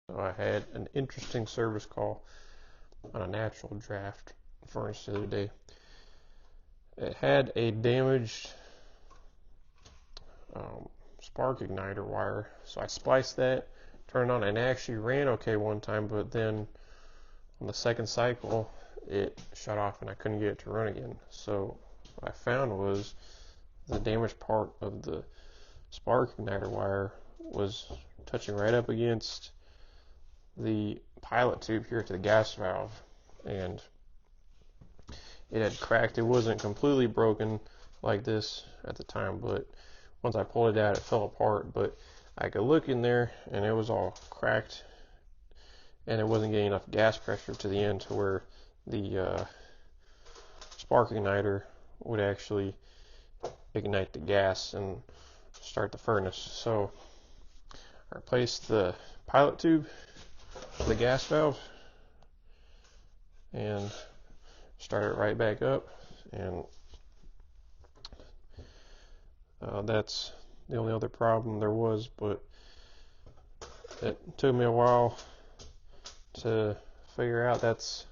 So I had an interesting service call on a natural draft furnace the other day. It had a damaged spark igniter wire, so I spliced that, turned it on, and it actually ran okay one time, but then on the second cycle it shut off and I couldn't get it to run again. So what I found was the damaged part of the spark igniter wire was touching right up against the pilot tube here to the gas valve, and it had cracked. It wasn't completely broken like this at the time, but once I pulled it out it fell apart. But I could look in there and it was all cracked, and it wasn't getting enough gas pressure to the end to where the spark igniter would actually ignite the gas and start the furnace. So I replaced the pilot tube, the gas valve, and started it right back up, and that's the only other problem there was. But it took me a while to figure out that's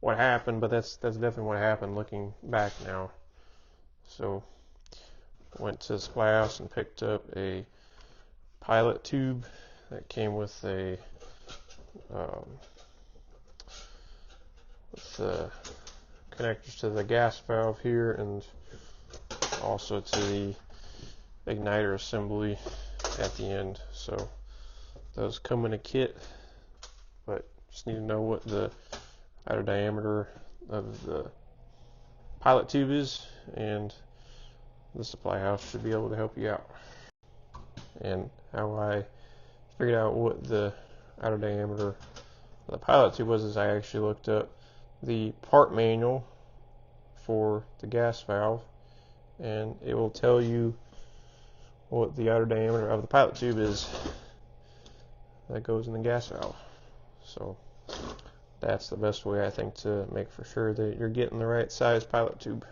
what happened, but that's definitely what happened looking back now. So went to the supply house and picked up a pilot tube that came with the connectors to the gas valve here, and also to the igniter assembly at the end. So those come in a kit, but just need to know what the outer diameter of the pilot tube is, and the supply house should be able to help you out. And how I figured out what the outer diameter of the pilot tube was is I actually looked up the part manual for the gas valve, and it will tell you what the outer diameter of the pilot tube is that goes in the gas valve. So that's the best way, I think, to make for sure that you're getting the right size pilot tube.